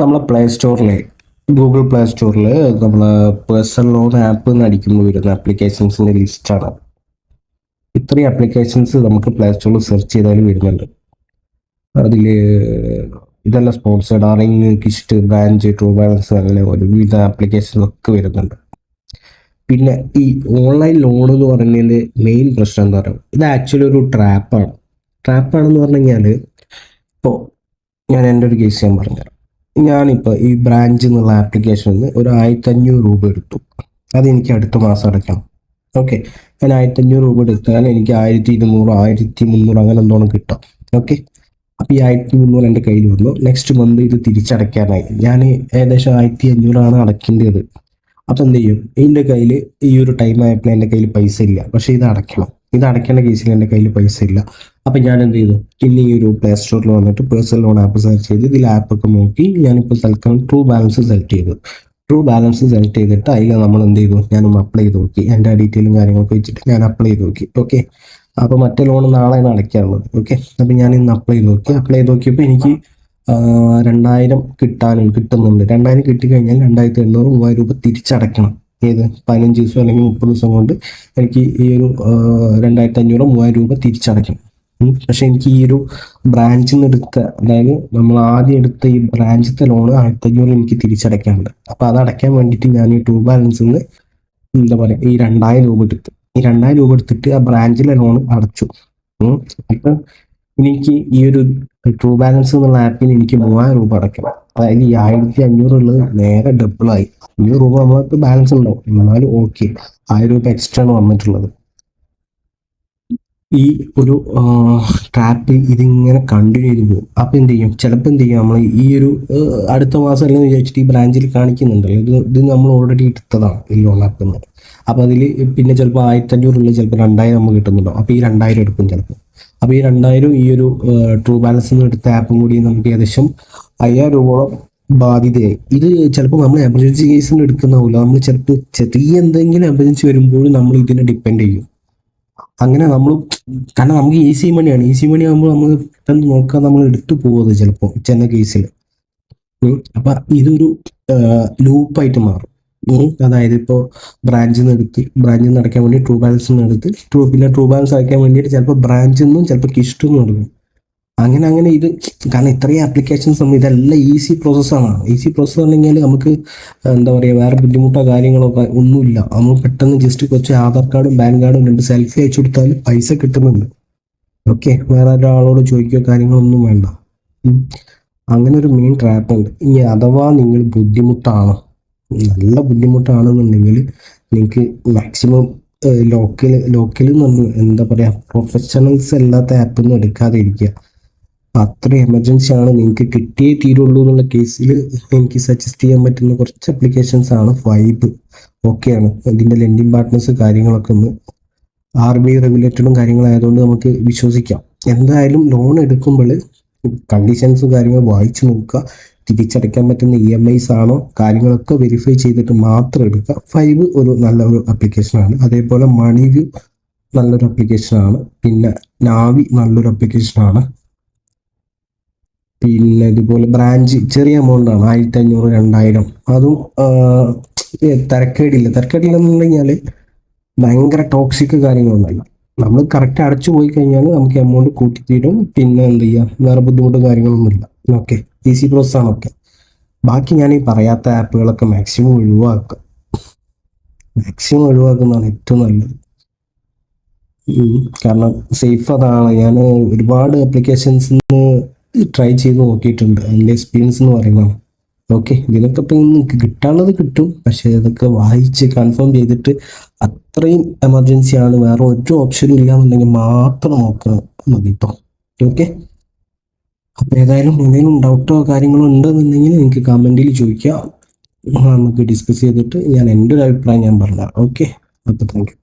നമ്മളെ play സ്റ്റോറിലെ Google play സ്റ്റോറിൽ നമ്മളെ പേഴ്സണൽ ലോൺ ആപ്പ് എന്ന് അടിക്കുമ്പോൾ വരുന്ന ആപ്ലിക്കേഷൻസിൻ്റെ ലിസ്റ്റാണ്. ഇത്രയും ആപ്ലിക്കേഷൻസ് നമുക്ക് പ്ലേ സ്റ്റോറിൽ സെർച്ച് ചെയ്താൽ വരുന്നുണ്ട്. അതിൽ ഇതെല്ലാം സ്പോൺസേഡ് ആറിങ്, കിസ്റ്റ്, ബ്രാഞ്ച്, ട്രൂ ബാലൻസ് അങ്ങനെ ഒരുവിധ ആപ്ലിക്കേഷൻസ് ഒക്കെ വരുന്നുണ്ട്. പിന്നെ ഈ ഓൺലൈൻ ലോൺ എന്ന് പറയുന്നതിൻ്റെ മെയിൻ പ്രശ്നം എന്താ പറയുക, ഇത് ആക്ച്വലി ഒരു ട്രാപ്പാണെന്ന് പറഞ്ഞു കഴിഞ്ഞാൽ, ഇപ്പോൾ ഞാൻ എൻ്റെ ഒരു കേസ് ഞാൻ പറഞ്ഞുതരാം. ഞാനിപ്പോൾ ഈ ബ്രാഞ്ച് എന്നുള്ള ആപ്ലിക്കേഷനിൽ നിന്ന് ഒരു 1500 രൂപ എടുത്തു. അതെനിക്ക് അടുത്ത മാസം അടയ്ക്കണം. ഓക്കെ, ഞാൻ 1500 രൂപ എടുത്താൽ എനിക്ക് 1200 1300 അങ്ങനെ എന്തോണം കിട്ടും. ഓക്കെ, അപ്പോൾ ഈ 1300 എൻ്റെ കയ്യിൽ വന്നു. നെക്സ്റ്റ് മന്ത് ഇത് തിരിച്ചടയ്ക്കാനായി ഞാൻ ഏകദേശം 1500 അടയ്ക്കേണ്ടത്. അപ്പം എന്ത് ചെയ്യും, എൻ്റെ കയ്യിൽ ഈ ഒരു ടൈം ആയപ്പോൾ എൻ്റെ കയ്യിൽ പൈസ ഇല്ല, പക്ഷേ ഇത് അടയ്ക്കേണ്ട കേസിൽ എൻ്റെ കയ്യിൽ പൈസ ഇല്ല. അപ്പം ഞാൻ എന്ത് ചെയ്തു, പിന്നെ ഈ ഒരു പ്ലേ സ്റ്റോറിൽ വന്നിട്ട് പേഴ്സണൽ ലോൺ ആപ്പ് സെർച്ച് ചെയ്ത് ഇതിൽ ആപ്പൊക്കെ നോക്കി ഞാനിപ്പോൾ തൽക്കാലം ട്രൂ ബാലൻസ് സെലക്ട് ചെയ്തിട്ട് അതിൽ നമ്മൾ എന്ത് ചെയ്തു, ഞാനൊന്ന് അപ്ലൈ ചെയ്ത് നോക്കി. എൻ്റെ ഡീറ്റെയിലും കാര്യങ്ങളൊക്കെ വെച്ചിട്ട് ഞാൻ അപ്ലൈ ചെയ്ത് നോക്കി. ഓക്കെ, അപ്പോൾ മറ്റേ ലോൺ നാളെയാണ് അടയ്ക്കാനുള്ളത്. ഓക്കെ, അപ്പം ഞാൻ ഇന്ന് അപ്ലൈ ചെയ്ത് നോക്കിയപ്പോൾ എനിക്ക് 2000 കിട്ടുന്നുണ്ട്. 2000 കിട്ടിക്കഴിഞ്ഞാൽ 2800 3000 രൂപ തിരിച്ചടയ്ക്കണം. ഏത് 15 ദിവസം അല്ലെങ്കിൽ 30 ദിവസം കൊണ്ട് എനിക്ക് ഈ ഒരു 2500 3000 രൂപ തിരിച്ചടയ്ക്കണം. പക്ഷെ എനിക്ക് ഈ ഒരു ബ്രാഞ്ചിൽ നിന്ന് എടുത്ത, അതായത് നമ്മൾ ആദ്യം എടുത്ത ഈ ബ്രാഞ്ചിലത്തെ ലോണ് 1500 എനിക്ക് തിരിച്ചടയ്ക്കാനുണ്ട്. അപ്പോൾ അത് അടയ്ക്കാൻ വേണ്ടിയിട്ട് ഞാൻ ഈ ട്രൂ ബാലൻസിൽ നിന്ന് എന്താ പറയുക, ഈ 2000 രൂപ എടുത്തിട്ട് ആ ബ്രാഞ്ചിലെ ലോൺ അടച്ചു. അപ്പം എനിക്ക് ഈ ഒരു ട്രൂ ബാലൻസ് എന്നുള്ള ആപ്പിൽ എനിക്ക് 3000 രൂപ അടയ്ക്കണം. അതായത് ഈ 1500 ഉള്ളത് നേരെ ഡബിളായി. 100 രൂപ നമ്മൾക്ക് ബാലൻസ് ഉണ്ടാവും, എന്നാലും ഓക്കെ, 1000 രൂപ എക്സ്ട്രാ ആണ് വന്നിട്ടുള്ളത്. ഈ ഒരു ട്രാപ്പ് ഇതിങ്ങനെ കണ്ടിന്യൂ ചെയ്ത് പോകും. അപ്പം ചിലപ്പോൾ എന്ത് ചെയ്യും, നമ്മൾ ഈ ഒരു അടുത്ത മാസം അല്ലെന്ന് വിചാരിച്ചിട്ട് ഈ ബ്രാഞ്ചിൽ കാണിക്കുന്നുണ്ടല്ലോ, ഇത് നമ്മൾ ഓൾറെഡി എടുത്തതാണ് ഈ ലോൺ ആപ്പിൽ നിന്ന്. അപ്പോൾ അതിൽ പിന്നെ ചിലപ്പോൾ 1500 ചിലപ്പോൾ 2000 നമുക്ക് കിട്ടുന്നുണ്ടോ. അപ്പോൾ ഈ 2000 എടുക്കും ചിലപ്പോൾ. അപ്പോൾ ഈ 2000 ഈ ഒരു ട്രൂ ബാലൻസിൽ നിന്ന് എടുത്ത ആപ്പും കൂടി നമുക്ക് ഏകദേശം 5000 രൂപയോളം ബാധ്യതയായി. ഇത് ചിലപ്പോൾ നമ്മൾ എമർജൻസി കേസിന് എടുക്കുന്നതാവില്ല, നമ്മൾ ചിലപ്പോൾ ചെറിയ എന്തെങ്കിലും എമർജൻസി വരുമ്പോഴും നമ്മൾ ഇതിനെ ഡിപ്പെൻഡ് ചെയ്യും. അങ്ങനെ നമ്മൾ, കാരണം നമുക്ക് ഈസി മണി ആകുമ്പോൾ നമ്മൾ പെട്ടെന്ന് നോക്കാൻ നമ്മൾ എടുത്തു പോകുന്നത് ചിലപ്പോൾ ചില കേസിൽ. അപ്പം ഇതൊരു ലൂപ്പായിട്ട് മാറും. അതായത് ഇപ്പോൾ ബ്രാഞ്ചിൽ നിന്ന് അടയ്ക്കാൻ വേണ്ടി ട്രൂ ബാലൻസിൽ നിന്ന് എടുത്ത് പിന്നെ ട്രൂ ബാലൻസ് അടയ്ക്കാൻ വേണ്ടിയിട്ട് ചിലപ്പോൾ ബ്രാഞ്ചിൽ നിന്നും ചിലപ്പോൾ കിഷ്ടിൽ നിന്നും എടുക്കും. അങ്ങനെ ഇത്, കാരണം ഇത്രയും ആപ്ലിക്കേഷൻസ് ഇതെല്ലാം ഈസി പ്രോസസ്സാണ്. പറഞ്ഞാൽ നമുക്ക് എന്താ പറയുക, വേറെ ബുദ്ധിമുട്ടോ കാര്യങ്ങളൊക്കെ ഒന്നുമില്ല. നമ്മൾ പെട്ടെന്ന് ജസ്റ്റ് കുറച്ച് ആധാർ കാർഡും പാൻ കാർഡും 2 സെൽഫി അയച്ചു കൊടുത്താൽ പൈസ കിട്ടുന്നുണ്ട്. ഓക്കെ, വേറെ ഒരാളോട് ചോദിക്കുകയോ കാര്യങ്ങളൊന്നും വേണ്ട. അങ്ങനെ ഒരു മെയിൻ ട്രാപ്പ് ഉണ്ട്. ഇനി അഥവാ നിങ്ങൾ നല്ല ബുദ്ധിമുട്ടാണെന്നുണ്ടെങ്കിൽ നിങ്ങൾക്ക് മാക്സിമം ലോക്കൽ എന്താ പറയുക, പ്രൊഫഷണൽസ് അല്ലാത്ത ആപ്പൊന്നും എടുക്കാതെ ഇരിക്കുക. അത്ര എമർജൻസി ആണ്, നിങ്ങൾക്ക് കിട്ടിയേ തീരുള്ളൂ എന്നുള്ള കേസിൽ എനിക്ക് സജസ്റ്റ് ചെയ്യാൻ പറ്റുന്ന കുറച്ച് ആപ്ലിക്കേഷൻസ് ആണ് ഫൈബ്. ഓക്കെയാണ്, ഇതിൻ്റെ ലെൻഡിങ് പാർട്ട്നേഴ്സ് കാര്യങ്ങളൊക്കെ ഒന്ന് RBI റെഗുലേറ്റഡും കാര്യങ്ങളായതുകൊണ്ട് നമുക്ക് വിശ്വസിക്കാം. എന്തായാലും ലോൺ എടുക്കുമ്പോൾ കണ്ടീഷൻസും കാര്യങ്ങളും വായിച്ചു നോക്കുക. തിരിച്ചടയ്ക്കാൻ പറ്റുന്ന EMIs ആണോ കാര്യങ്ങളൊക്കെ വെരിഫൈ ചെയ്തിട്ട് മാത്രം എടുക്കുക. ഫൈബ് ഒരു നല്ലൊരു ആപ്ലിക്കേഷനാണ്. അതേപോലെ മണിവ്യൂ നല്ലൊരു ആപ്ലിക്കേഷനാണ്. പിന്നെ നാവി നല്ലൊരു ആപ്ലിക്കേഷനാണ്. പിന്നെ ഇതുപോലെ ബ്രാഞ്ച് ചെറിയ എമൗണ്ടാണ്, 1500 2000. അതും തിരക്കേടില്ലെന്ന് പറഞ്ഞാൽ ഭയങ്കര ടോക്സിക് കാര്യങ്ങളൊന്നുമല്ല. നമ്മൾ കറക്റ്റ് അടച്ചു പോയി കഴിഞ്ഞാൽ നമുക്ക് എമൗണ്ട് കൂട്ടിത്തീരും. പിന്നെ എന്ത് ചെയ്യുക, വേറെ ബുദ്ധിമുട്ടും കാര്യങ്ങളൊന്നുമില്ല. ഓക്കെ, ഈസി പ്രോസസ്സാണ്. ഓക്കെ, ബാക്കി ഞാൻ ഈ പറയാത്ത ആപ്പുകളൊക്കെ മാക്സിമം ഒഴിവാക്കുന്നതാണ് ഏറ്റവും നല്ലത്. കാരണം സേഫ് അതാണ്. ഞാൻ ഒരുപാട് ആപ്ലിക്കേഷൻസ് ട്രൈ ചെയ്ത് നോക്കിയിട്ടുണ്ട്. എൻ്റെ എക്സ്പീരിയൻസ് എന്ന് പറയുന്നതാണ്. ഓക്കെ, ഇതിനൊക്കെ ഇപ്പം നിങ്ങൾക്ക് കിട്ടാനുള്ളത് കിട്ടും, പക്ഷേ ഇതൊക്കെ വായിച്ച് കൺഫേം ചെയ്തിട്ട് അത്രയും എമർജൻസി ആണ്, വേറെ ഒരു ഓപ്ഷനും ഇല്ല എന്നുണ്ടെങ്കിൽ മാത്രം നോക്കുക മതി ഇപ്പം. ഓക്കെ, അപ്പോൾ ഏതായാലും എന്തെങ്കിലും ഡൗട്ടോ കാര്യങ്ങളോ ഉണ്ടെന്നുണ്ടെങ്കിൽ എനിക്ക് കമൻറ്റിൽ ചോദിക്കാം. നമുക്ക് ഡിസ്കസ് ചെയ്തിട്ട് ഞാൻ എൻ്റെ ഒരു അഭിപ്രായം ഞാൻ പറഞ്ഞുതരാം. ഓക്കെ, അപ്പോൾ താങ്ക് യു.